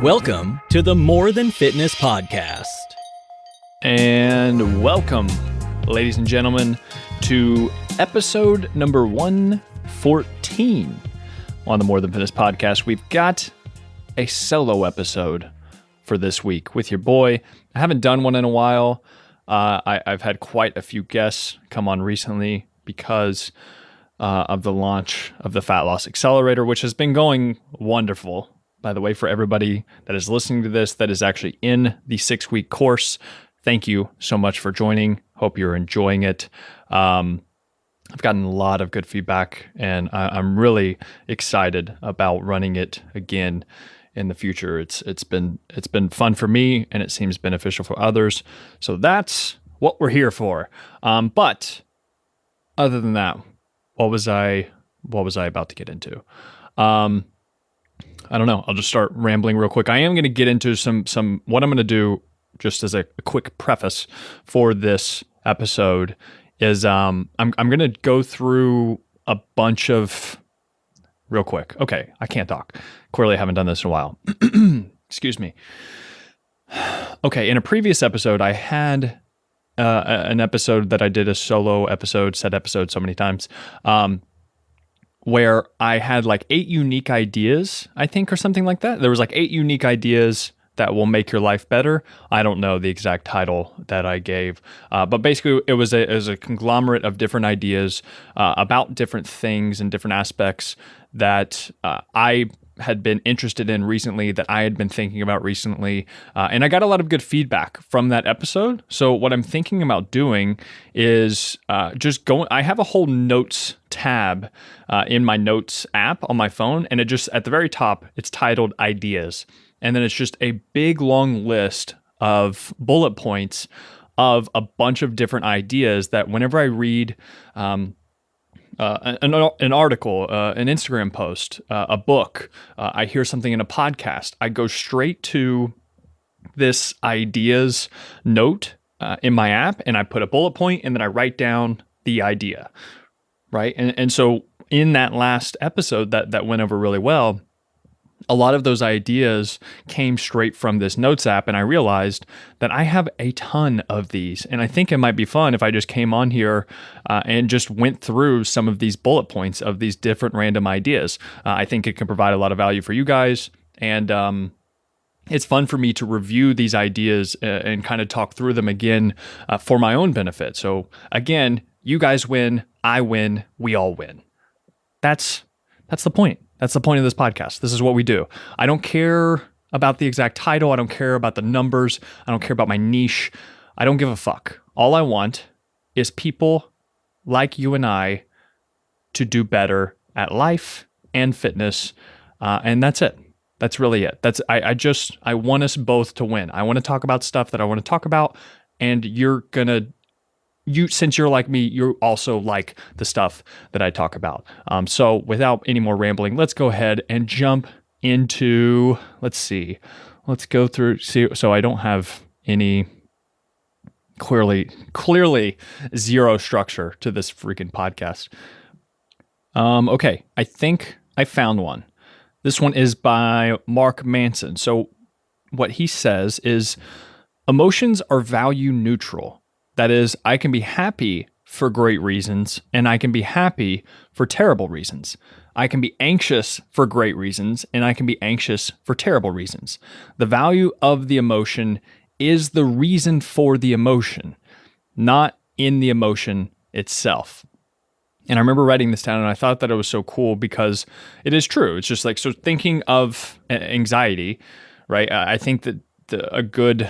Welcome to the More Than Fitness Podcast. And welcome, ladies and gentlemen, to episode number 114 on the More Than Fitness Podcast. We've got a solo episode for this week with your boy. I haven't done one in a while. I've had quite a few guests come on recently because of the launch of the Fat Loss Accelerator, which has been going wonderful. By the way, for everybody that is listening to this, that is actually in the 6-week course, thank you so much for joining. Hope you're enjoying it. I've gotten a lot of good feedback, and I'm really excited about running it again in the future. It's been fun for me, and it seems beneficial for others. So that's what we're here for. But other than that, what was I about to get into? I don't know. I'll just start rambling real quick. I am going to get into some what I'm going to do just as a quick preface for this episode is I'm going to go through a bunch of real quick. Okay, I can't talk. Clearly I haven't done this in a while. Excuse me. Okay, in a previous episode, I had an episode that I did a solo episode, said episode so many times, where I had like 8 unique ideas, I think, or something like that. There was like 8 unique ideas that will make your life better. I don't know the exact title that I gave, but basically it was a conglomerate of different ideas about different things and different aspects that I had been interested in recently, that I had been thinking about recently, and I got a lot of good feedback from that episode. So what I'm thinking about doing is just going. I have a whole notes tab in my notes app on my phone, and it just at the very top, it's titled ideas, and then it's just a big long list of bullet points of a bunch of different ideas that whenever I read an article, an Instagram post, a book, I hear something in a podcast, I go straight to this ideas note in my app, and I put a bullet point, and then I write down the idea, right? And so in that last episode that went over really well, a lot of those ideas came straight from this notes app, and I realized that I have a ton of these, and I think it might be fun if I just came on here and just went through some of these bullet points of these different random ideas. I think it can provide a lot of value for you guys, and it's fun for me to review these ideas and kind of talk through them again for my own benefit. So again, you guys win, I win, we all win. That's the point. That's the point of this podcast. This is what we do. I don't care about the exact title. I don't care about the numbers. I don't care about my niche. I don't give a fuck. All I want is people like you and I to do better at life and fitness. And that's it. That's really it. I want us both to win. I want to talk about stuff that I want to talk about. And since you're like me, you also like the stuff that I talk about. So without any more rambling, let's go ahead and jump into, let's go through, so I don't have any clearly zero structure to this freaking podcast. Okay, I think I found one. This one is by Mark Manson. So what he says is, emotions are value neutral. That is, I can be happy for great reasons, and I can be happy for terrible reasons. I can be anxious for great reasons, and I can be anxious for terrible reasons. The value of the emotion is the reason for the emotion, not in the emotion itself. And I remember writing this down, and I thought that it was so cool because it is true. It's just like, so thinking of anxiety, right? I think that a good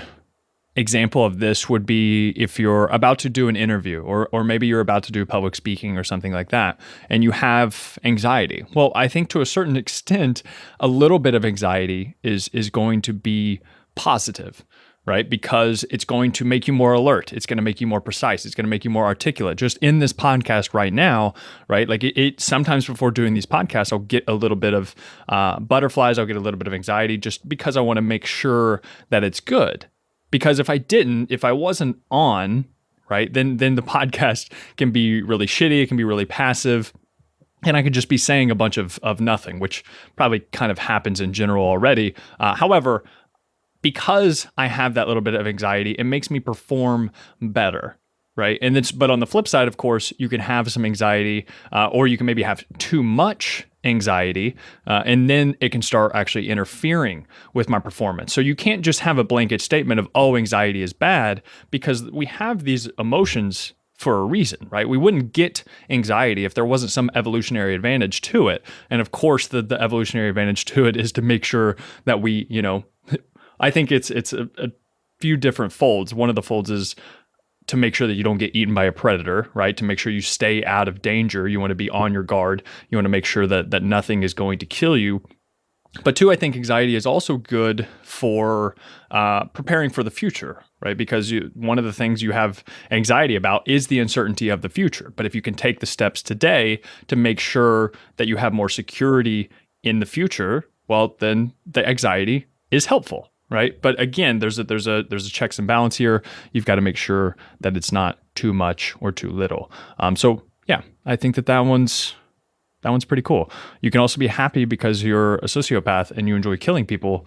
example of this would be if you're about to do an interview, or maybe you're about to do public speaking or something like that, and you have anxiety. Well, I think to a certain extent, a little bit of anxiety is going to be positive, right? Because it's going to make you more alert. It's going to make you more precise. It's going to make you more articulate. Just in this podcast right now, right? Like it sometimes before doing these podcasts, I'll get a little bit of butterflies. I'll get a little bit of anxiety just because I want to make sure that it's good. Because if I wasn't on, right, then the podcast can be really shitty. It can be really passive. and I could just be saying a bunch of nothing, which probably kind of happens in general already. However, because I have that little bit of anxiety, it makes me perform better, right? But on the flip side, of course, you can have some anxiety, or you can maybe have too much anxiety, and then it can start actually interfering with my performance. So you can't just have a blanket statement of, oh, anxiety is bad, because we have these emotions for a reason, right? We wouldn't get anxiety if there wasn't some evolutionary advantage to it. And of course, the evolutionary advantage to it is to make sure that we, I think it's a few different folds. One of the folds is to make sure that you don't get eaten by a predator, right? To make sure you stay out of danger. You want to be on your guard. You want to make sure that nothing is going to kill you. But two, I think anxiety is also good for preparing for the future, right? Because one of the things you have anxiety about is the uncertainty of the future. But if you can take the steps today to make sure that you have more security in the future, well, then the anxiety is helpful, right? But again, there's a checks and balance here. You've got to make sure that it's not too much or too little. So yeah, I think that one's pretty cool. You can also be happy because you're a sociopath and you enjoy killing people.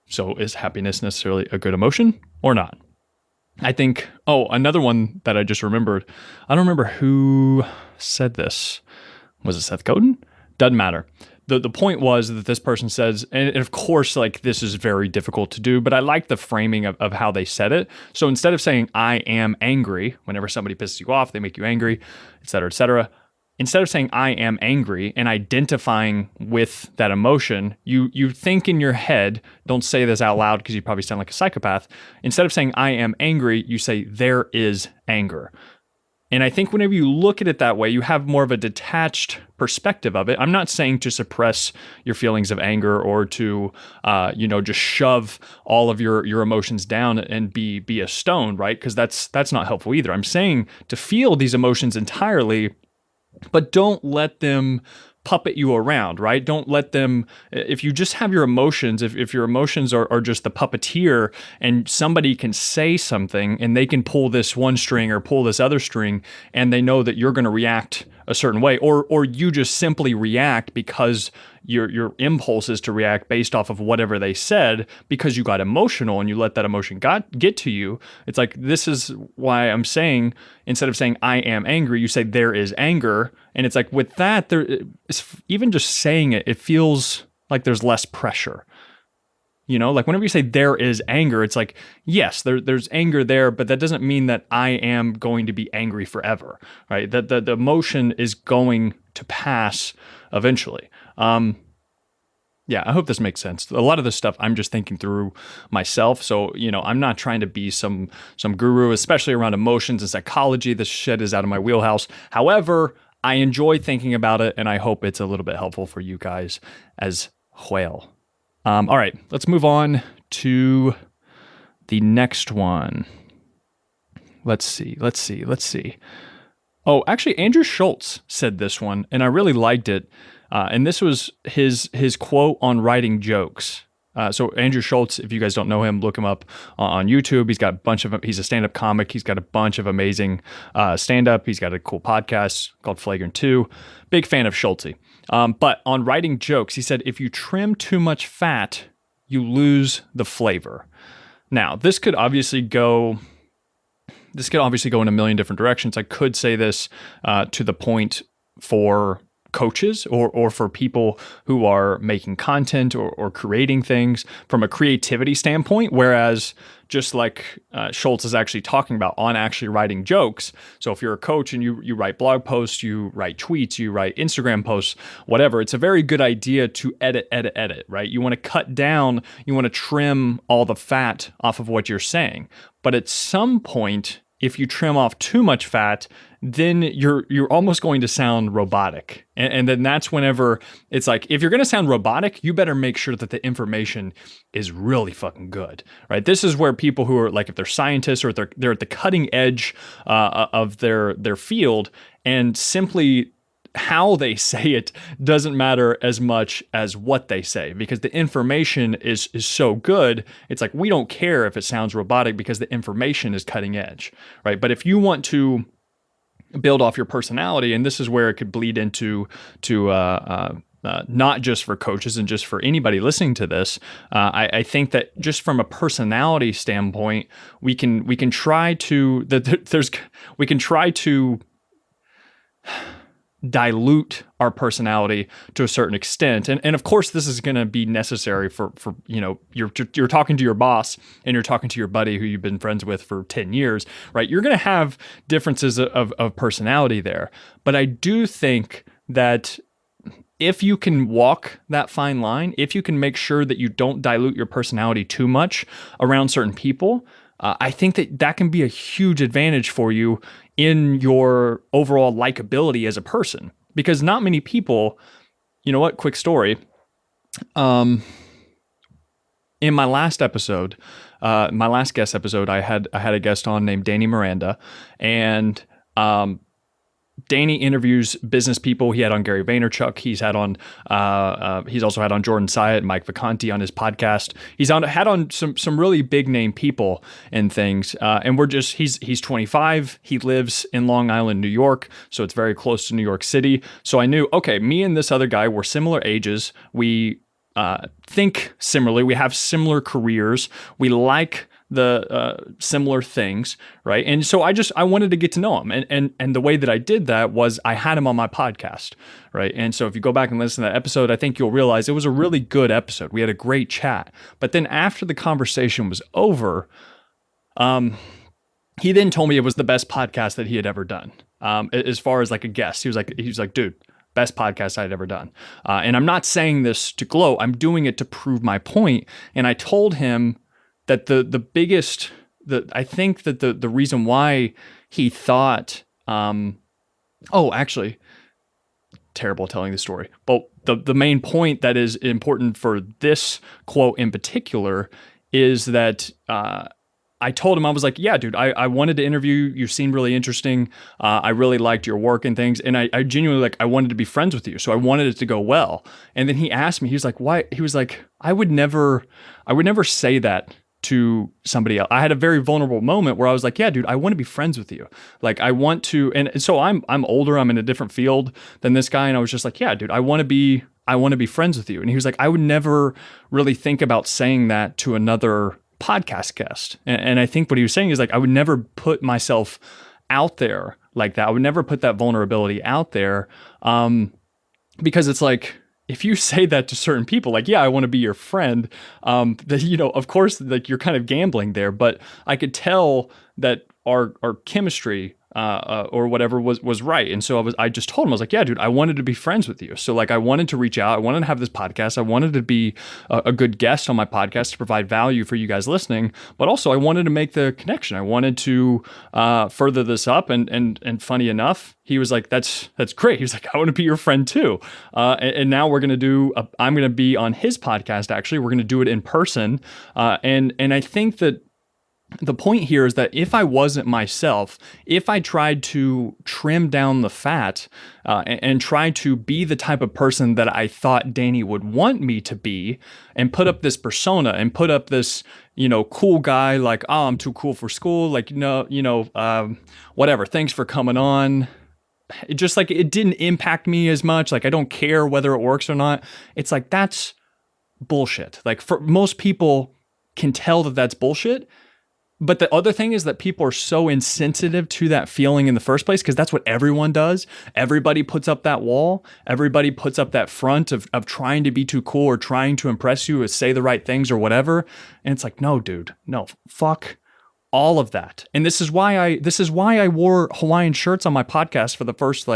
So is happiness necessarily a good emotion or not? I think, another one that I just remembered. I don't remember who said this. Was it Seth Godin? Doesn't matter. The point was that this person says, and of course, like, this is very difficult to do, but I like the framing of how they said it. So instead of saying, I am angry, whenever somebody pisses you off, they make you angry, et cetera, instead of saying I am angry and identifying with that emotion, you think in your head, don't say this out loud because you probably sound like a psychopath. Instead of saying I am angry, you say there is anger. And I think whenever you look at it that way, you have more of a detached perspective of it. I'm not saying to suppress your feelings of anger or to, just shove all of your emotions down and be a stone, right? Because that's not helpful either. I'm saying to feel these emotions entirely, but don't let them puppet you around, right? Don't let them, if you just have your emotions, if your emotions are just the puppeteer and somebody can say something and they can pull this one string or pull this other string and they know that you're going to react a certain way, or you just simply react because your impulse is to react based off of whatever they said because you got emotional and you let that emotion get to you. It's like, this is why I'm saying, instead of saying I am angry, you say there is anger. And it's like, with that, even just saying it, it feels like there's less pressure. Like whenever you say there is anger, it's like, yes, there's anger there, but that doesn't mean that I am going to be angry forever, right? That the emotion is going to pass eventually. Yeah, I hope this makes sense. A lot of this stuff I'm just thinking through myself. So, I'm not trying to be some guru, especially around emotions and psychology. This shit is out of my wheelhouse. However, I enjoy thinking about it, and I hope it's a little bit helpful for you guys as well. All right, let's move on to the next one. Let's see. Oh, actually, Andrew Schultz said this one, and I really liked it. And this was his quote on writing jokes. So Andrew Schultz, if you guys don't know him, look him up on YouTube. He's a stand-up comic. He's got a bunch of amazing stand-up. He's got a cool podcast called Flagrant 2. Big fan of Schultzy. But on writing jokes, he said, if you trim too much fat, you lose the flavor. Now, this could obviously go in a million different directions. I could say this to the point for coaches or for people who are making content or creating things from a creativity standpoint, whereas just like Schultz is actually talking about on actually writing jokes. So if you're a coach and you write blog posts, you write tweets, you write Instagram posts, whatever, it's a very good idea to edit, right? You want to cut down, you want to trim all the fat off of what you're saying. But at some point, if you trim off too much fat, then you're almost going to sound robotic. And then that's whenever it's like, if you're going to sound robotic, you better make sure that the information is really fucking good, right? This is where people who are like, if they're scientists or they're at the cutting edge of their field, and simply how they say it doesn't matter as much as what they say, because the information is so good. It's like, we don't care if it sounds robotic because the information is cutting edge, right? But if you want to build off your personality. And this is where it could bleed into not just for coaches and just for anybody listening to this. I think that just from a personality standpoint, we can try to dilute our personality to a certain extent. And of course, this is going to be necessary for you're talking to your boss and you're talking to your buddy who you've been friends with for 10 years, right? You're going to have differences of personality there. But I do think that if you can walk that fine line, if you can make sure that you don't dilute your personality too much around certain people, I think that can be a huge advantage for you in your overall likability as a person. Because not many people, you know what, quick story. In my last episode, my last guest episode, I had a guest on named Danny Miranda, and Danny interviews business people. He had on Gary Vaynerchuk. He's also had on Jordan Syatt and Mike Vacanti on his podcast. Had on some really big name people and things. And he's 25. He lives in Long Island, New York. So it's very close to New York City. So I knew, okay, me and this other guy were similar ages. We think similarly. We have similar careers. We like the similar things, right? And so I wanted to get to know him. And the way that I did that was I had him on my podcast, right? And so if you go back and listen to that episode, I think you'll realize it was a really good episode. We had a great chat. But then after the conversation was over, he then told me it was the best podcast that he had ever done. As far as like a guest, he was like, dude, best podcast I'd ever done. And I'm not saying this to gloat. I'm doing it to prove my point. And I told him that I think that the reason why he thought, actually, terrible telling the story, but the main point that is important for this quote in particular is that I told him, I was like, yeah, dude, I wanted to interview you. You seemed really interesting. I really liked your work and things. And I genuinely, I wanted to be friends with you. So I wanted it to go well. And then he asked me, he was like, why? He was like, I would never say that to somebody else. I had a very vulnerable moment where I was like, yeah, dude, I want to be friends with you. Like I want to, and so I'm older, I'm in a different field than this guy. And I was just like, yeah, dude, I want to be friends with you. And he was like, I would never really think about saying that to another podcast guest. And I think what he was saying is like, I would never put myself out there like that. I would never put that vulnerability out there. Because it's like, if you say that to certain people, like, yeah, I want to be your friend, that, of course, like you're kind of gambling there, but I could tell that our chemistry or whatever was right. And so I just told him, I was like, yeah, dude, I wanted to be friends with you. So like, I wanted to reach out. I wanted to have this podcast. I wanted to be a good guest on my podcast to provide value for you guys listening. But also I wanted to make the connection. I wanted to further this up. And funny enough, he was like, that's great. He was like, I want to be your friend too. And now we're going to I'm going to be on his podcast. Actually, we're going to do it in person. And I think that the point here is that if I wasn't myself, if I tried to trim down the fat and try to be the type of person that I thought Danny would want me to be and put up this persona and put up this, cool guy, like, oh, I'm too cool for school. Like, whatever. Thanks for coming on. It just like, it didn't impact me as much. Like, I don't care whether it works or not. It's like, that's bullshit. Like for most people can tell that that's bullshit. But the other thing is that people are so insensitive to that feeling in the first place, because that's what everyone does. Everybody puts up that wall. Everybody puts up that front of trying to be too cool or trying to impress you or say the right things or whatever. And it's like, no, dude, no, fuck all of that. And this is why I wore Hawaiian shirts on my podcast for the first,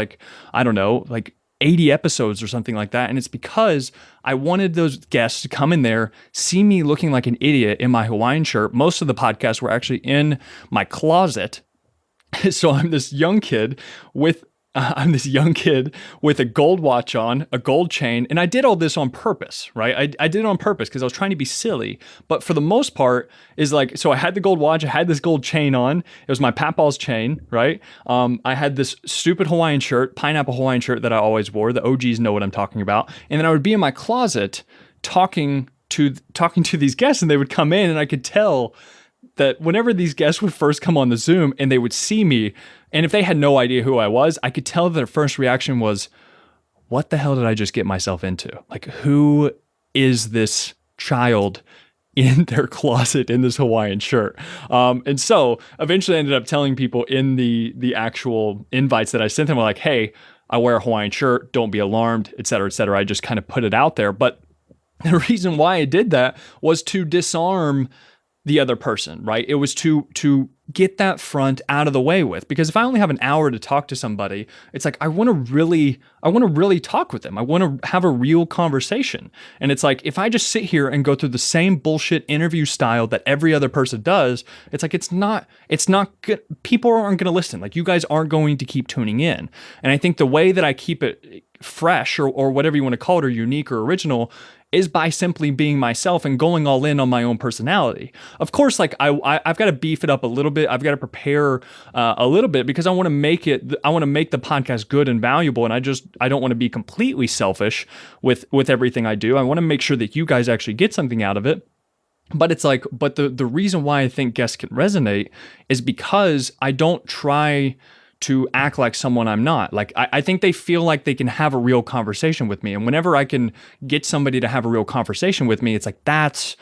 80 episodes or something like that. And it's because I wanted those guests to come in there, see me looking like an idiot in my Hawaiian shirt. Most of the podcasts were actually in my closet. So I'm this young kid with a gold watch on, a gold chain. And I did all this on purpose, right? I did it on purpose because I was trying to be silly. But for the most part is like, so I had the gold watch, I had this gold chain on. It was my Papaw's chain, right? I had this stupid Hawaiian shirt, pineapple Hawaiian shirt that I always wore. The OGs know what I'm talking about. And then I would be in my closet talking to these guests, and they would come in and I could tell that whenever these guests would first come on the Zoom and they would see me, and if they had no idea who I was, I could tell their first reaction was, what the hell did I just get myself into? Like, who is this child in their closet in this Hawaiian shirt? And so eventually I ended up telling people in the actual invites that I sent them, like, hey, I wear a Hawaiian shirt, don't be alarmed, et cetera, et cetera. I just kind of put it out there. But the reason why I did that was to disarm the other person, right? It was to get that front out of the way with, because if I only have an hour to talk to somebody, it's like, I want to really talk with them. I want to have a real conversation. And it's like, if I just sit here and go through the same bullshit interview style that every other person does, it's like, it's not good. People aren't going to listen. Like, you guys aren't going to keep tuning in. And I think the way that I keep it fresh or whatever you want to call it, or unique or original, is by simply being myself and going all in on my own personality. Of course, like I've got to beef it up a little bit. I've got to prepare a little bit, because I want to make the podcast good and valuable. And I don't want to be completely selfish with everything I do. I want to make sure that you guys actually get something out of it. But it's like, the reason why I think guests can resonate is because I don't try to act like someone I'm not. Like, I think they feel like they can have a real conversation with me. And whenever I can get somebody to have a real conversation with me, it's like, that's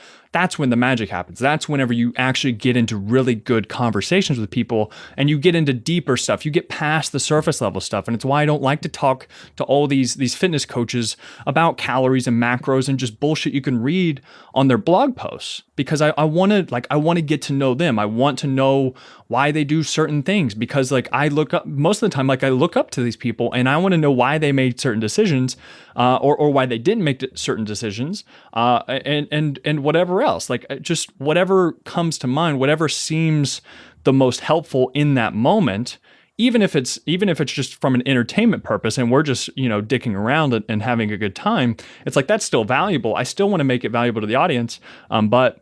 when the magic happens. That's whenever you actually get into really good conversations with people and you get into deeper stuff. You get past the surface level stuff. And it's why I don't like to talk to all these fitness coaches about calories and macros and just bullshit you can read on their blog posts, because I want to get to know them. I want to know why they do certain things, because like I look up to these people and I want to know why they made certain decisions, or why they didn't make certain decisions, and whatever else, like just whatever comes to mind, whatever seems the most helpful in that moment, even if it's just from an entertainment purpose and we're just, dicking around and having a good time. It's like, that's still valuable. I still want to make it valuable to the audience, but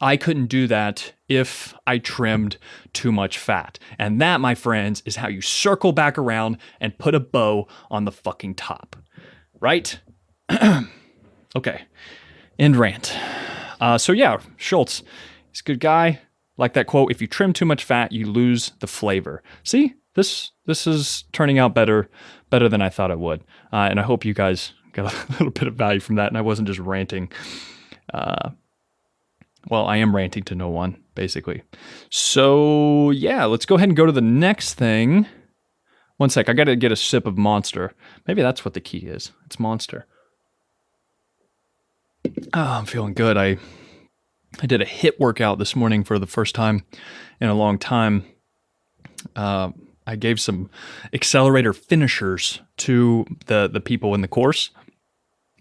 I couldn't do that if I trimmed too much fat. And that, my friends, is how you circle back around and put a bow on the fucking top. Right? Okay. End rant. So yeah, Schultz, he's a good guy. Like that quote, if you trim too much fat, you lose the flavor. See, this is turning out better than I thought it would. And I hope you guys got a little bit of value from that and I wasn't just ranting. Well, I am ranting to no one, basically. So yeah, let's go ahead and go to the next thing. One sec, I got to get a sip of Monster. Maybe that's what the key is. It's Monster. Oh, I'm feeling good. I did a HIIT workout this morning for the first time in a long time. I gave some accelerator finishers to the people in the course,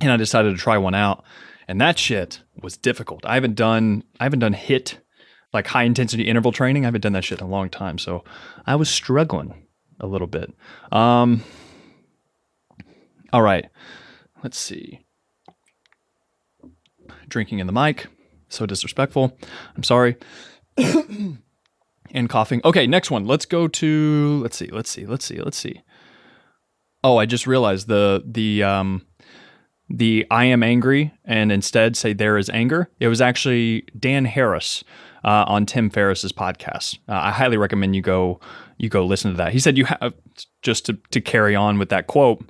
and I decided to try one out. And that shit was difficult. I haven't done HIIT, like high intensity interval training. I haven't done that shit in a long time. So I was struggling a little bit. All right, let's see. Drinking in the mic, so disrespectful. I'm sorry. And coughing. Okay, next one. Let's go to, let's see. Oh, I just realized the I am angry and instead say there is anger. It was actually Dan Harris on Tim Ferriss's podcast. I highly recommend you go listen to that. He said you have, just to carry on with that quote,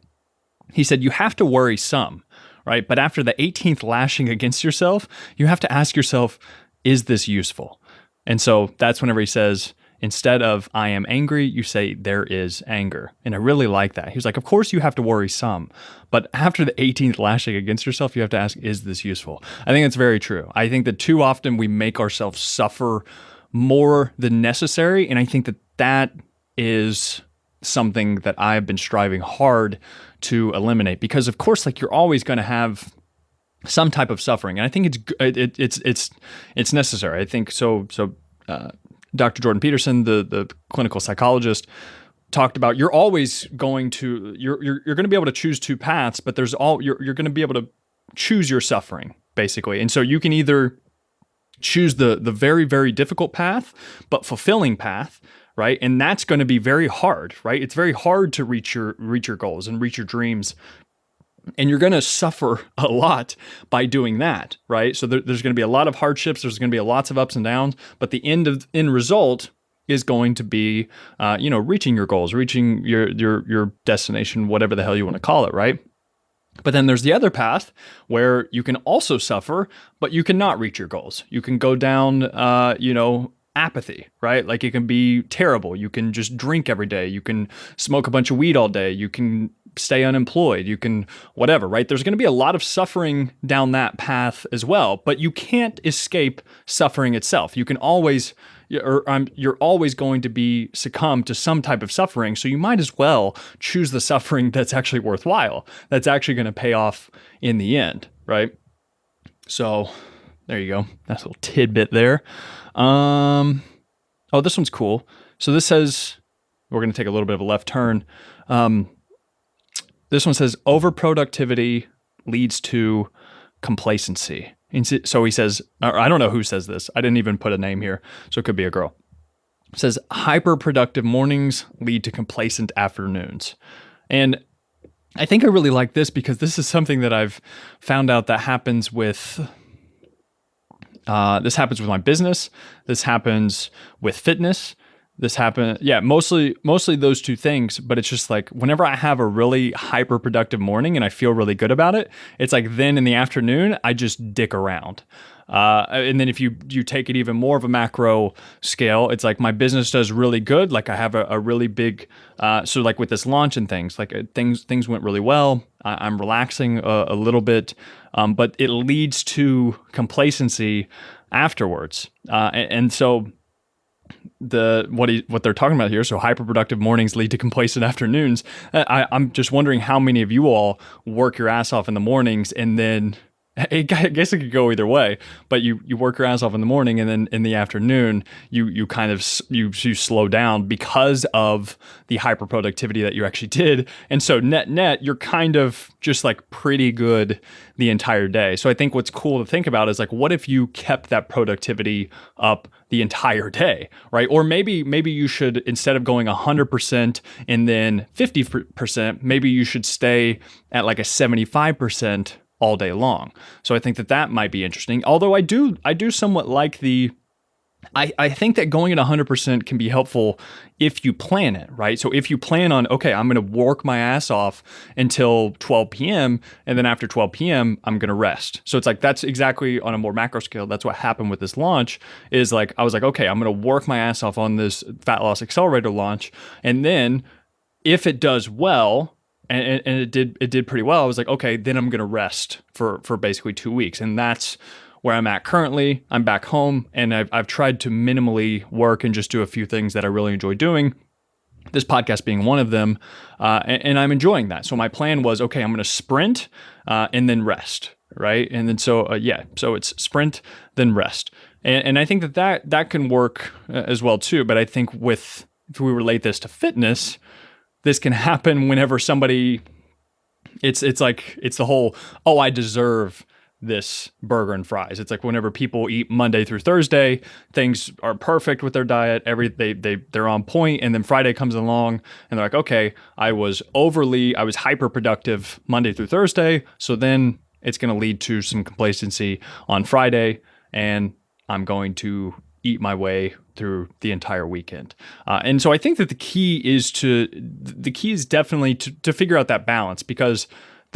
he said you have to worry some, right? But after the 18th lashing against yourself, you have to ask yourself, is this useful? And so that's whenever he says, instead of I am angry, you say there is anger. And I really like that. He was like, of course you have to worry some, but after the 18th lashing against yourself, you have to ask, is this useful? I think it's very true. I think that too often we make ourselves suffer more than necessary. And I think that is something that I've been striving hard to eliminate, because of course, like, you're always going to have some type of suffering. And I think it's necessary. I think so. Dr. Jordan Peterson, the clinical psychologist, talked about you're always going to you're going to be able to choose two paths, but you're going to be able to choose your suffering, basically. And so you can either choose the very, very difficult path but fulfilling path, right? And that's going to be very hard, right? It's very hard to reach your goals and reach your dreams And you're going to suffer a lot by doing that, right? So there's going to be a lot of hardships. There's going to be lots of ups and downs, but the end result is going to be, reaching your goals, reaching your destination, whatever the hell you want to call it, right? But then there's the other path where you can also suffer, but you cannot reach your goals. You can go down, apathy, right? Like it can be terrible. You can just drink every day. You can smoke a bunch of weed all day. You can stay unemployed. You can whatever, right? There's going to be a lot of suffering down that path as well, but you can't escape suffering itself. You can always, you're always going to be succumb to some type of suffering. So you might as well choose the suffering that's actually worthwhile, that's actually going to pay off in the end, right? So there you go. That's a little tidbit there. This one's cool. So this says, we're going to take a little bit of a left turn. This one says overproductivity leads to complacency. And so he says, or I don't know who says this. I didn't even put a name here. So it could be a girl. It says hyper-productive mornings lead to complacent afternoons. And I think I really like this because this is something that I've found out that happens with my business. This happens with fitness. Mostly those two things, but it's just like whenever I have a really hyper productive morning and I feel really good about it, it's like then in the afternoon, I just dick around. And then if you take it even more of a macro scale, it's like my business does really good. Like I have a really big, so like with this launch and things, like things went really well. I'm relaxing a little bit, but it leads to complacency afterwards. And so what they're talking about here, so hyperproductive mornings lead to complacent afternoons. I'm just wondering how many of you all work your ass off in the mornings and then I guess it could go either way, but you work your ass off in the morning and then in the afternoon you kind of you slow down because of the hyper productivity that you actually did. And so net you're kind of just like pretty good the entire day. So I think what's cool to think about is like, what if you kept that productivity up the entire day, right? Or maybe you should, instead of going 100% and then 50%, maybe you should stay at like a 75% all day long. So I think that might be interesting. Although I do somewhat like I think that going at 100% can be helpful if you plan it, right? So if you plan on, okay, I'm going to work my ass off until 12 p.m. and then after 12 p.m., I'm going to rest. So it's like, that's exactly on a more macro scale. That's what happened with this launch is like, I was like, okay, I'm going to work my ass off on this Fat Loss Accelerator launch. And then if it does well, and it did pretty well, I was like, okay, then I'm going to rest for basically 2 weeks. And that's where I'm at currently. I'm back home and I've tried to minimally work and just do a few things that I really enjoy doing. This podcast being one of them. And I'm enjoying that. So my plan was, okay, I'm going to sprint and then rest, right? And then so it's sprint, then rest. And I think that can work as well too. But I think if we relate this to fitness, this can happen whenever somebody, it's the whole, oh, I deserve this burger and fries. It's like whenever people eat Monday through Thursday, things are perfect with their diet. They're on point, and then Friday comes along and they're like, okay, I was hyper productive Monday through Thursday. So then it's going to lead to some complacency on Friday and I'm going to eat my way through the entire weekend. And so I think that the key is definitely to figure out that balance, because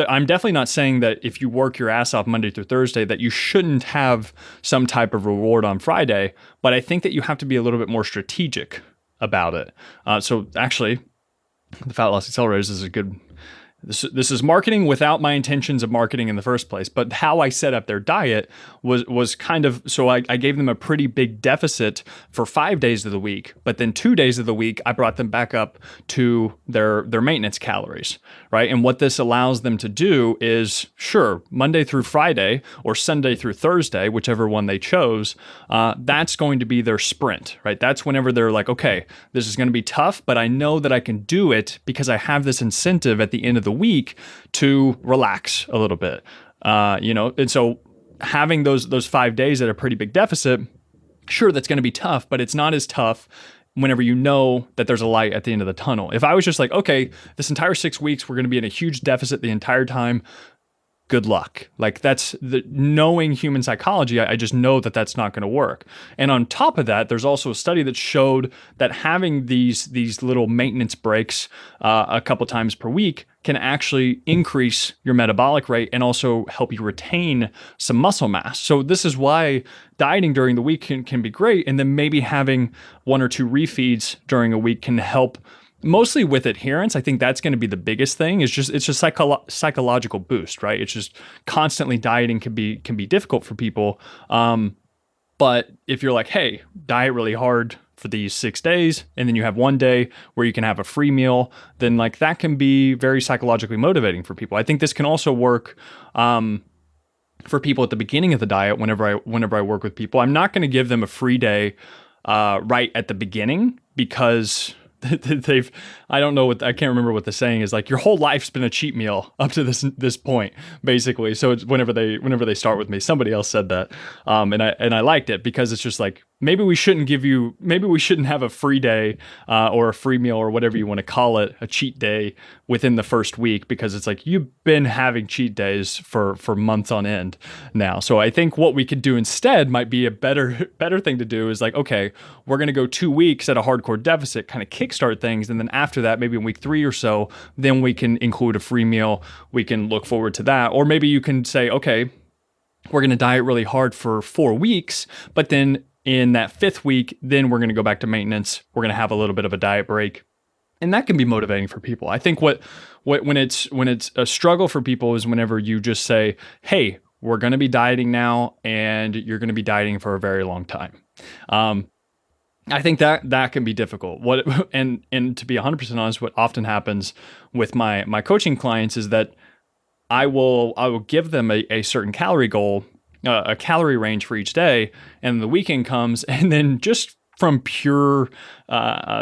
I'm definitely not saying that if you work your ass off Monday through Thursday that you shouldn't have some type of reward on Friday, but I think that you have to be a little bit more strategic about it. So actually, the Fat Loss Accelerators is a good... This is marketing without my intentions of marketing in the first place, but how I set up their diet was kind of, so I gave them a pretty big deficit for 5 days of the week, but then 2 days of the week, I brought them back up to their maintenance calories, right? And what this allows them to do is, sure, Monday through Friday or Sunday through Thursday, whichever one they chose, that's going to be their sprint, right? That's whenever they're like, okay, this is going to be tough, but I know that I can do it because I have this incentive at the end of the week to relax a little bit, and so having those 5 days at a pretty big deficit, sure, that's going to be tough, but it's not as tough whenever you know that there's a light at the end of the tunnel. If I was just like, okay, this entire 6 weeks, we're going to be in a huge deficit the entire time, good luck. Like, that's the knowing human psychology. I just know that that's not going to work. And on top of that, there's also a study that showed that having these little maintenance breaks a couple times per week can actually increase your metabolic rate and also help you retain some muscle mass. So this is why dieting during the week can be great. And then maybe having 1 or 2 refeeds during a week can help. Mostly with adherence. I think that's going to be the biggest thing. It's just psychological boost, right? It's just constantly dieting can be difficult for people. But if you're like, hey, diet really hard for these 6 days, and then you have one day where you can have a free meal, then like that can be very psychologically motivating for people. I think this can also work for people at the beginning of the diet. Whenever I work with people, I'm not going to give them a free day right at the beginning, because I can't remember what the saying is, like your whole life's been a cheat meal up to this point, basically. So it's whenever they start with me, somebody else said that, and I liked it, because it's just like, maybe we shouldn't have a free day or a free meal or whatever you want to call it, a cheat day within the first week, because it's like you've been having cheat days for months on end now. So I think what we could do instead might be a better thing to do is like, okay, we're going to go 2 weeks at a hardcore deficit, kind of kickstart things. And then after that, maybe in week 3 or so, then we can include a free meal. We can look forward to that. Or maybe you can say, okay, we're going to diet really hard for 4 weeks, but then in that 5th week, then we're going to go back to maintenance. We're going to have a little bit of a diet break. And that can be motivating for people. I think when it's a struggle for people is whenever you just say, hey, we're going to be dieting now, and you're going to be dieting for a very long time. I think that can be difficult. And to be 100% honest, what often happens with my coaching clients is that I will give them a certain calorie goal, a calorie range for each day, and the weekend comes, and then just from pure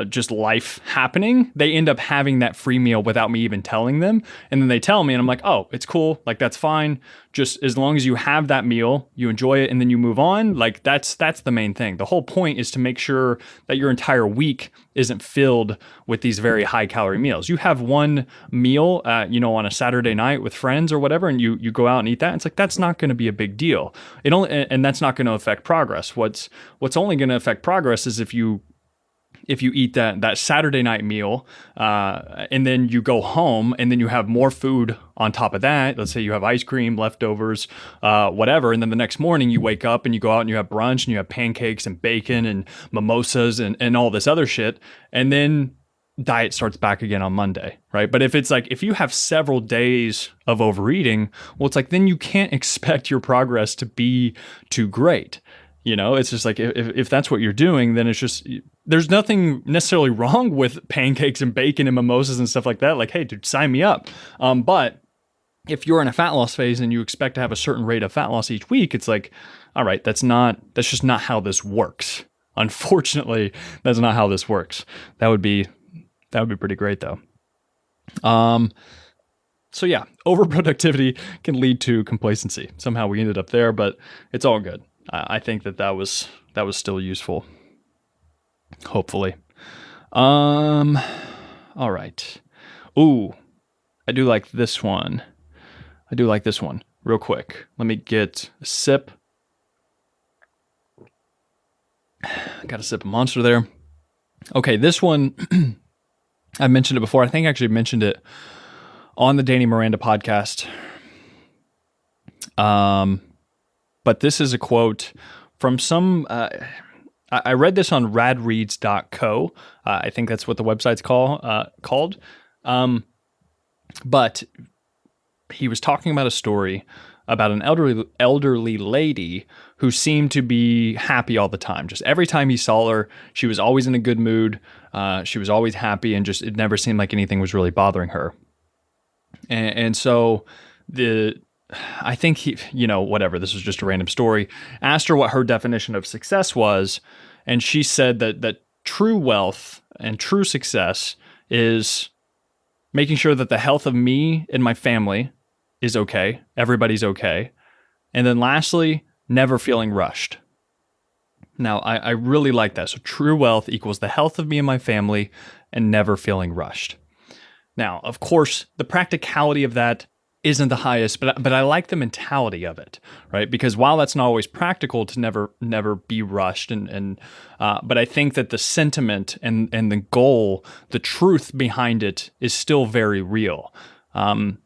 just life happening, they end up having that free meal without me even telling them. And then they tell me, and I'm like, oh, it's cool. Like, that's fine. Just as long as you have that meal, you enjoy it, and then you move on. Like, that's the main thing. The whole point is to make sure that your entire week isn't filled with these very high calorie meals. You have one meal, on a Saturday night with friends or whatever, and you go out and eat that. It's like, that's not going to be a big deal. And that's not going to affect progress. What's only going to affect progress is if you eat that Saturday night meal, and then you go home, and then you have more food on top of that. Let's say you have ice cream, leftovers, whatever. And then the next morning you wake up and you go out and you have brunch and you have pancakes and bacon and mimosas and all this other shit. And then diet starts back again on Monday, right? But if it's like, if you have several days of overeating, well, it's like, then you can't expect your progress to be too great. It's just like, if that's what you're doing, then it's just, there's nothing necessarily wrong with pancakes and bacon and mimosas and stuff like that. Like, hey, dude, sign me up. But if you're in a fat loss phase and you expect to have a certain rate of fat loss each week, it's like, all right, that's just not how this works. Unfortunately, that's not how this works. That would be pretty great though. So yeah, overproductivity can lead to complacency. Somehow we ended up there, but it's all good. I think that was still useful. Hopefully. All right. Ooh, I do like this one. Real quick. Let me get a sip. Got a sip of Monster there. Okay, this one, I mentioned it before. I think I actually mentioned it on the Danny Miranda podcast. But this is a quote from some, I read this on radreads.co. I think that's what the website's called. But he was talking about a story about an elderly lady who seemed to be happy all the time. Just every time he saw her, she was always in a good mood. She was always happy, and just, it never seemed like anything was really bothering her. And so I think he, whatever, this was just a random story, asked her what her definition of success was. And she said that true wealth and true success is making sure that the health of me and my family is okay. Everybody's okay. And then lastly, never feeling rushed. Now, I really like that. So true wealth equals the health of me and my family and never feeling rushed. Now, of course, the practicality of that isn't the highest, but I like the mentality of it, right? Because while that's not always practical to never be rushed, but I think that the sentiment and the goal, the truth behind it, is still very real, and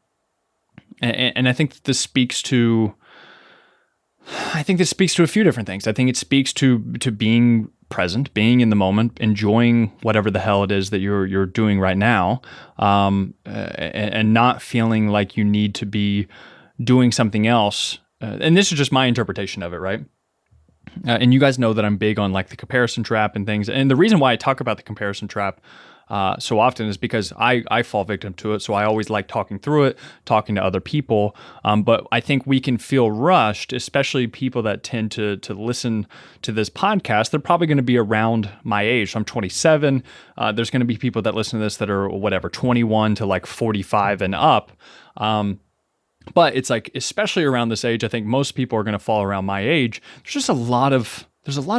I think that this speaks to. I think this speaks to a few different things. I think it speaks to being present, being in the moment, enjoying whatever the hell it is that you're doing right now, and not feeling like you need to be doing something else. And this is just my interpretation of it, right? And you guys know that I'm big on like the comparison trap and things. And the reason why I talk about the comparison trap so often is because I fall victim to it. So I always like talking through it, talking to other people. But I think we can feel rushed, especially people that tend to listen to this podcast. They're probably going to be around my age. So I'm 27. There's going to be people that listen to this that are whatever, 21 to like 45 and up. But it's like, especially around this age, I think most people are going to fall around my age. There's a lot of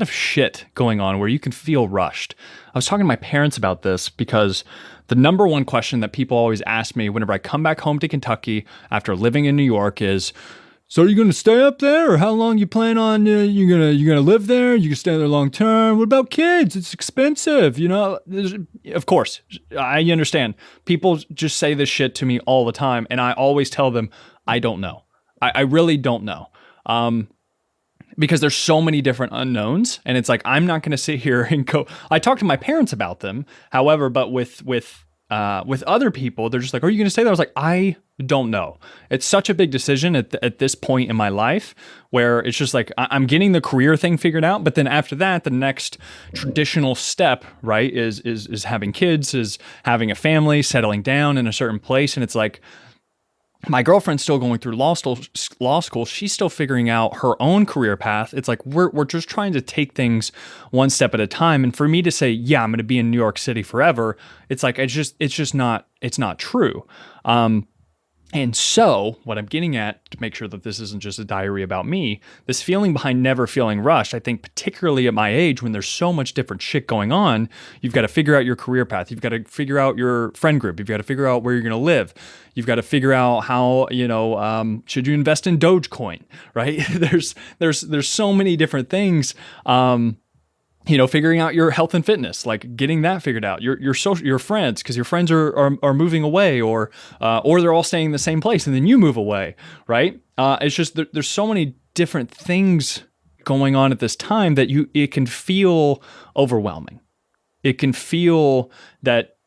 shit going on where you can feel rushed. I was talking to my parents about this because the number one question that people always ask me whenever I come back home to Kentucky after living in New York is, so are you going to stay up there, or how long you plan on, you're going to live there? You can stay there long term. What about kids? It's expensive. Of course, I understand. People just say this shit to me all the time. And I always tell them, I don't know. I really don't know. Because there's so many different unknowns, and it's like, I'm not going to sit here and go. I talked to my parents about them, however, but with other people, they're just like, are you going to stay there? I was like, I don't know. It's such a big decision at this point in my life where it's just like, I'm getting the career thing figured out. But then after that, the next traditional step, right, is having kids, is having a family, settling down in a certain place. And it's like, my girlfriend's still going through law school. She's still figuring out her own career path. It's like we're just trying to take things one step at a time. And for me to say, yeah, I'm going to be in New York City forever, it's like it's not true. And so what I'm getting at, to make sure that this isn't just a diary about me, this feeling behind never feeling rushed, I think particularly at my age when there's so much different shit going on, you've got to figure out your career path. You've got to figure out your friend group. You've got to figure out where you're going to live. You've got to figure out how, should you invest in Dogecoin, right? There's so many different things. Figuring out your health and fitness, like getting that figured out, your friends, because your friends are moving away or they're all staying in the same place and then you move away, right? It's just, there's so many different things going on at this time that it can feel overwhelming. It can feel that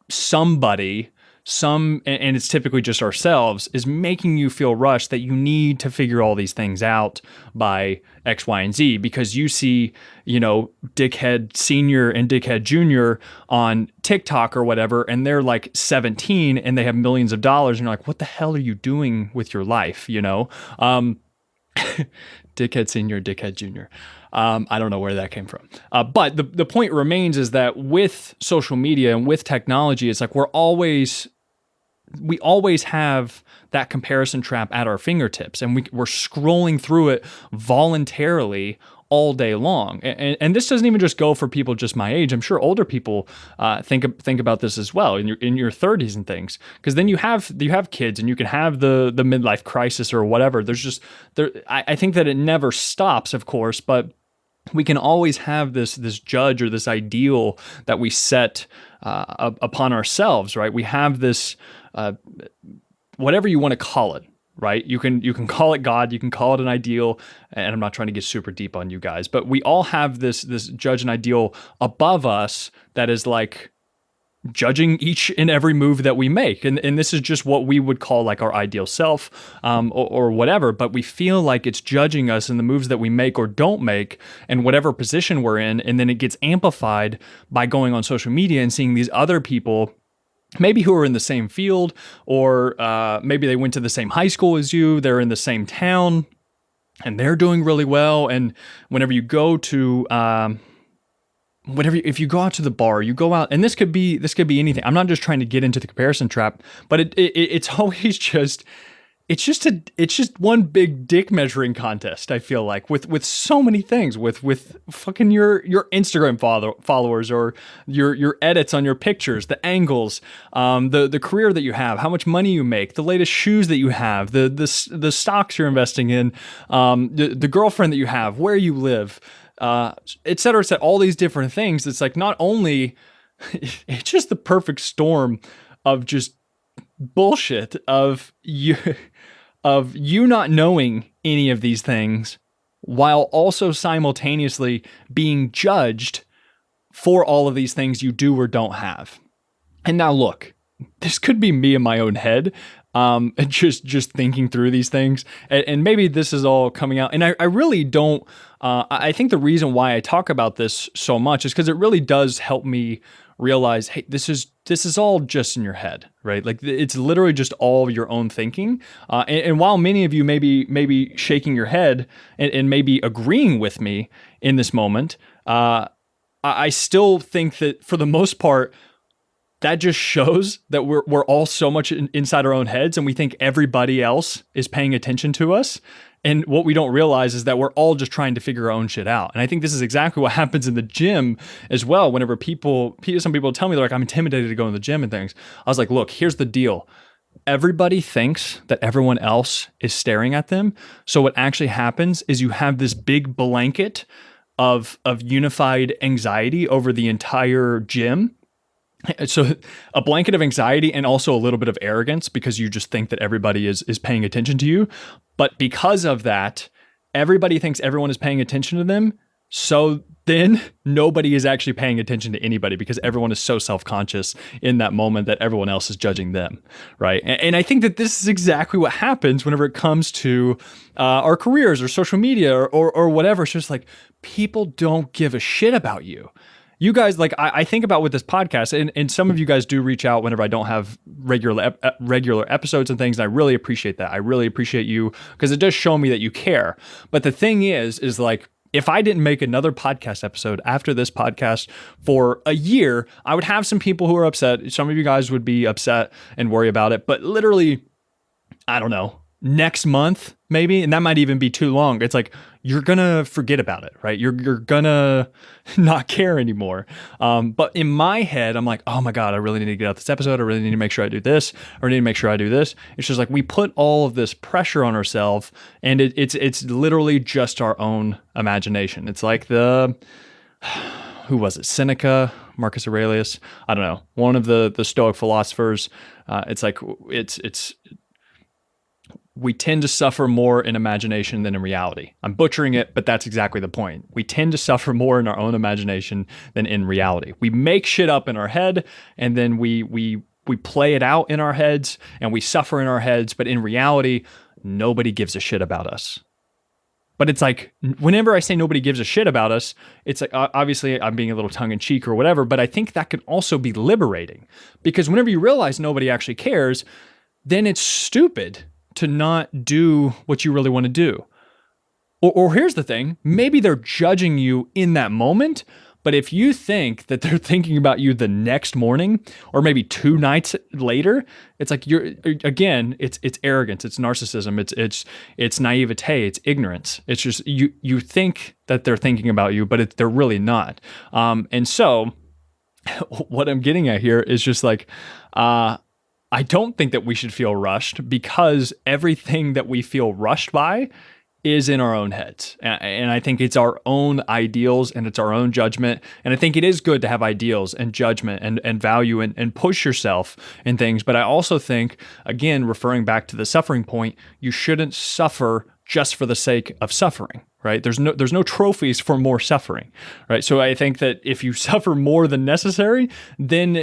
and it's typically just ourselves, is making you feel rushed, that you need to figure all these things out by X, Y, and Z, because you see, Dickhead Senior and Dickhead Junior on TikTok or whatever, and they're like 17 and they have millions of dollars, and you're like, what the hell are you doing with your life? Dickhead Senior, Dickhead Junior. I don't know where that came from. But the point remains is that with social media and with technology, it's like we always have that comparison trap at our fingertips, and we're scrolling through it voluntarily all day long. And this doesn't even just go for people just my age. I'm sure older people think about this as well in your 30s and things, because then you have kids and you can have the midlife crisis or whatever. I think that it never stops, of course, but we can always have this judge or this ideal that we set upon ourselves, right? We have this, whatever you want to call it, right? You can call it God, you can call it an ideal, and I'm not trying to get super deep on you guys, but we all have this judge and ideal above us that is like judging each and every move that we make. And this is just what we would call like our ideal self, or whatever, but we feel like it's judging us in the moves that we make or don't make and whatever position we're in. And then it gets amplified by going on social media and seeing these other people, maybe who are in the same field, or maybe they went to the same high school as you, they're in the same town and they're doing really well. And whenever you go to, if you go out to the bar, you go out, and this could be anything. I'm not just trying to get into the comparison trap, but it's always just, it's just one big dick measuring contest. I feel like with so many things, with fucking your Instagram followers, or your edits on your pictures, the angles, the career that you have, how much money you make, the latest shoes that you have, the stocks you're investing in, the girlfriend that you have, where you live, et cetera, et cetera, all these different things. It's like, not only it's just the perfect storm of just bullshit of you not knowing any of these things, while also simultaneously being judged for all of these things you do or don't have. And now look, this could be me in my own head, and just thinking through these things, and maybe this is all coming out. And I really don't. I think the reason why I talk about this so much is because it really does help me realize, hey, this is all just in your head, right? Like, it's literally just all your own thinking. And while many of you may be shaking your head and maybe agreeing with me in this moment, I still think that for the most part, that just shows that we're all so much inside our own heads, and we think everybody else is paying attention to us. And what we don't realize is that we're all just trying to figure our own shit out. And I think this is exactly what happens in the gym as well. Whenever some people tell me, they're like, I'm intimidated to go in the gym and things. I was like, look, here's the deal. Everybody thinks that everyone else is staring at them. So what actually happens is you have this big blanket of unified anxiety over the entire gym. So a blanket of anxiety, and also a little bit of arrogance, because you just think that everybody is paying attention to you. But because of that, everybody thinks everyone is paying attention to them. So then nobody is actually paying attention to anybody, because everyone is so self-conscious in that moment that everyone else is judging them, right? And I think that this is exactly what happens whenever it comes to our careers or social media or whatever. It's just like, people don't give a shit about you. You guys, like, I think about with this podcast, and some of you guys do reach out whenever I don't have regular episodes and things, and I really appreciate that. I really appreciate you, because it does show me that you care. But the thing is like, if I didn't make another podcast episode after this podcast for a year, I would have some people who are upset. Some of you guys would be upset and worry about it. But literally, I don't know, next month maybe, and that might even be too long. It's like, you're gonna forget about it, right? You're gonna not care anymore. But in my head, I'm like, oh my God, I really need to get out this episode. I really need to make sure I do this, or I need to make sure I do this. It's just like, we put all of this pressure on ourselves, and it's literally just our own imagination. It's like who was it? Seneca, Marcus Aurelius? I don't know. One of the Stoic philosophers. It's like, we tend to suffer more in imagination than in reality. I'm butchering it, but that's exactly the point. We tend to suffer more in our own imagination than in reality. We make shit up in our head, and then we play it out in our heads, and we suffer in our heads, but in reality, nobody gives a shit about us. But it's like, whenever I say nobody gives a shit about us, it's like, obviously I'm being a little tongue-in-cheek or whatever, but I think that can also be liberating, because whenever you realize nobody actually cares, then it's stupid to not do what you really want to do. Or here's the thing, maybe they're judging you in that moment, but if you think that they're thinking about you the next morning, or maybe 2 nights later, it's like, it's arrogance, it's narcissism, it's naivete, it's ignorance. It's just, you think that they're thinking about you, but they're really not. And so what I'm getting at here is just like, I don't think that we should feel rushed, because everything that we feel rushed by is in our own heads. And I think it's our own ideals, and it's our own judgment. And I think it is good to have ideals and judgment and value and push yourself in things. But I also think, again, referring back to the suffering point, you shouldn't suffer just for the sake of suffering, right? There's no trophies for more suffering, right? So I think that if you suffer more than necessary, then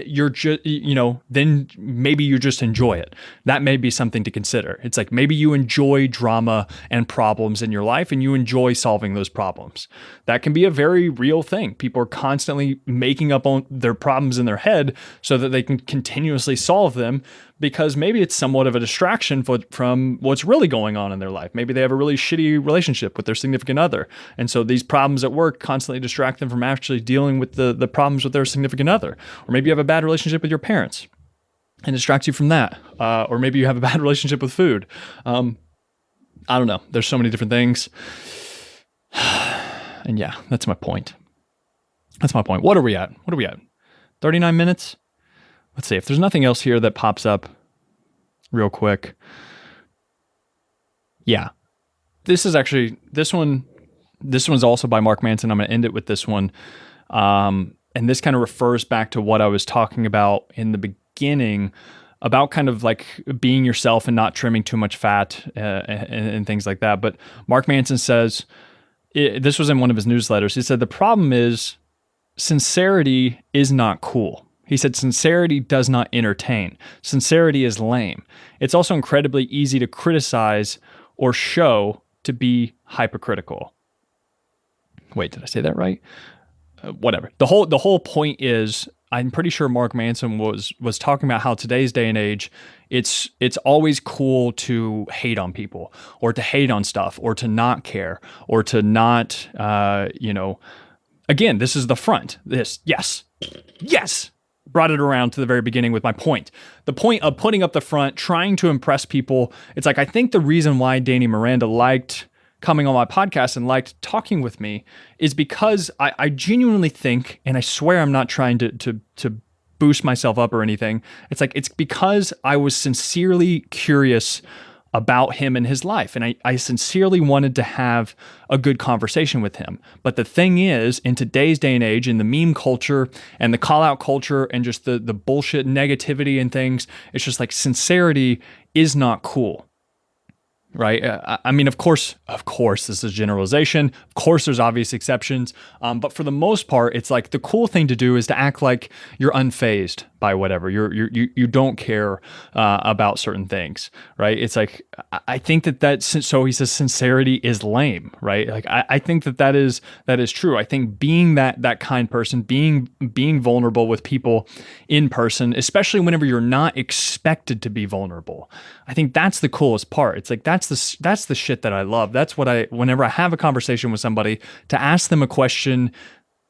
then maybe you just enjoy it. That may be something to consider. It's like, maybe you enjoy drama and problems in your life, and you enjoy solving those problems. That can be a very real thing. People are constantly making up on their problems in their head so that they can continuously solve them, because maybe it's somewhat of a distraction from what's really going on in their life. Maybe they have a really shitty relationship with their significant other. And so these problems at work constantly distract them from actually dealing with the problems with their significant other. Or maybe you have a bad relationship with your parents. and distracts you from that. Or maybe you have a bad relationship with food. I don't know. There's so many different things. And yeah, that's my point. What are we at? 39 minutes? Let's see. If there's nothing else here that pops up real quick. Yeah. This one's also by Mark Manson. I'm going to end it with this one. And this kind of refers back to what I was talking about in the beginning about kind of like being yourself and not trimming too much fat and things like that. But Mark Manson says, this was in one of his newsletters. He said, the problem is sincerity is not cool. He said, sincerity does not entertain. Sincerity is lame. It's also incredibly easy to criticize or show to be hypocritical. Wait, did I say that right? Whatever. The whole point is, I'm pretty sure Mark Manson was talking about how today's day and age, it's always cool to hate on people or to hate on stuff or to not care or to not, again, this is the front. Yes. Brought it around to the very beginning with my point. The point of putting up the front, trying to impress people. It's like, I think the reason why Danny Miranda liked coming on my podcast and liked talking with me is because I genuinely think, and I swear I'm not trying to boost myself up or anything. It's like, it's because I was sincerely curious about him and his life. And I sincerely wanted to have a good conversation with him. But the thing is, in today's day and age, in the meme culture and the call out culture and just the bullshit negativity and things, it's just like sincerity is not cool. Right? I mean, of course, this is generalization. Of course, there's obvious exceptions. But for the most part, it's like the cool thing to do is to act like you're unfazed by whatever. You don't care about certain things, right? It's like, I think so he says sincerity is lame, right? Like, I think that is true. I think being that kind person, being vulnerable with people in person, especially whenever you're not expected to be vulnerable, I think that's the coolest part. It's like, that's the shit that I love. That's what whenever I have a conversation with somebody, to ask them a question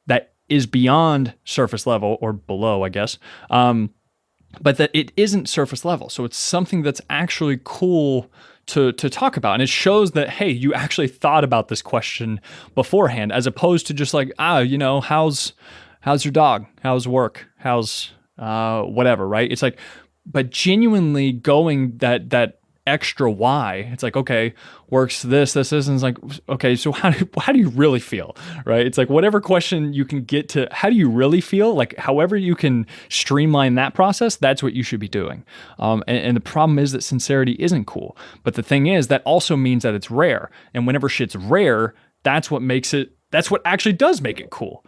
that is beyond surface level or below, I guess. But that it isn't surface level. So it's something that's actually cool to talk about. And it shows that, hey, you actually thought about this question beforehand, as opposed to just like, how's your dog? How's work? How's whatever, right? It's like, but genuinely going that extra why. It's like, okay, works this, and it's like, okay, so how do you really feel, right? It's like whatever question you can get to, how do you really feel? Like however you can streamline that process, that's what you should be doing. And the problem is that sincerity isn't cool. But the thing is, that also means that it's rare. And whenever shit's rare, that's what actually does make it cool.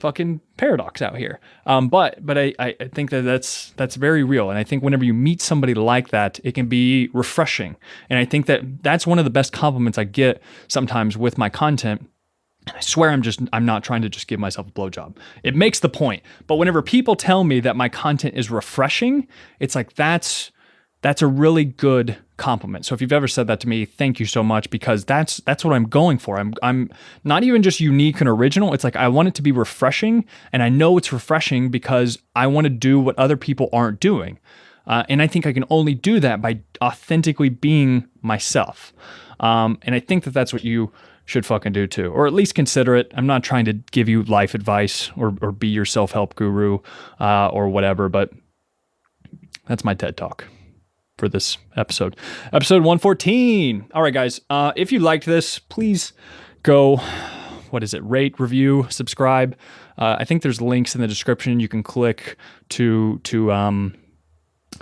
Fucking paradox out here. But I think that's very real. And I think whenever you meet somebody like that, it can be refreshing. And I think that's one of the best compliments I get sometimes with my content. And I swear I'm not trying to just give myself a blowjob. It makes the point. But whenever people tell me that my content is refreshing, it's like, that's a really good compliment. So if you've ever said that to me, thank you so much, because that's what I'm going for. I'm not even just unique and original. It's like, I want it to be refreshing, and I know it's refreshing because I want to do what other people aren't doing. And I think I can only do that by authentically being myself. And I think that's what you should fucking do too, or at least consider it. I'm not trying to give you life advice or be your self-help guru or whatever, but that's my TED Talk for this episode 114. All right, guys, if you liked this, please go, rate, review, subscribe. I think there's links in the description. You can click to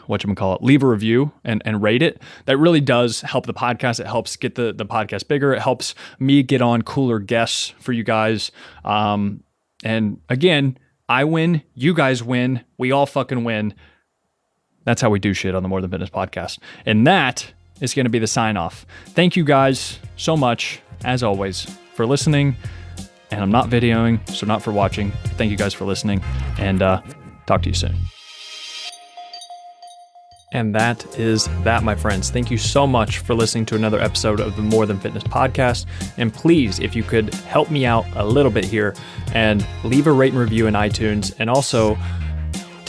leave a review and rate it. That really does help the podcast. It helps get the podcast bigger. It helps me get on cooler guests for you guys. And again, I win, you guys win, we all fucking win. That's how we do shit on the More Than Fitness podcast. And that is going to be the sign off. Thank you guys so much, as always, for listening. And I'm not videoing, so not for watching. Thank you guys for listening, and talk to you soon. And that is that, my friends. Thank you so much for listening to another episode of the More Than Fitness podcast. And please, if you could help me out a little bit here and leave a rate and review in iTunes, and also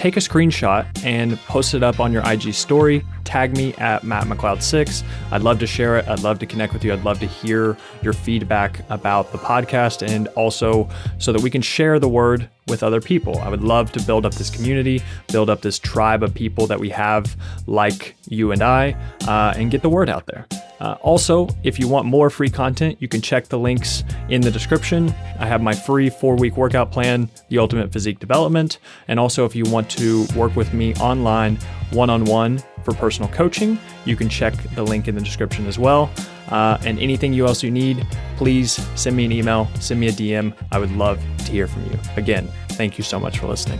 take a screenshot and post it up on your IG story. Tag me at MattMcLeod6. I'd love to share it. I'd love to connect with you. I'd love to hear your feedback about the podcast, and also so that we can share the word with other people. I would love to build up this community, build up this tribe of people that we have like you and I, and get the word out there. Also, if you want more free content, you can check the links in the description. I have my free 4-week workout plan, The Ultimate Physique Development. And also, if you want to work with me online, one-on-one for personal coaching, you can check the link in the description as well. And anything else you need, please send me an email, send me a DM. I would love to hear from you. Again, thank you so much for listening.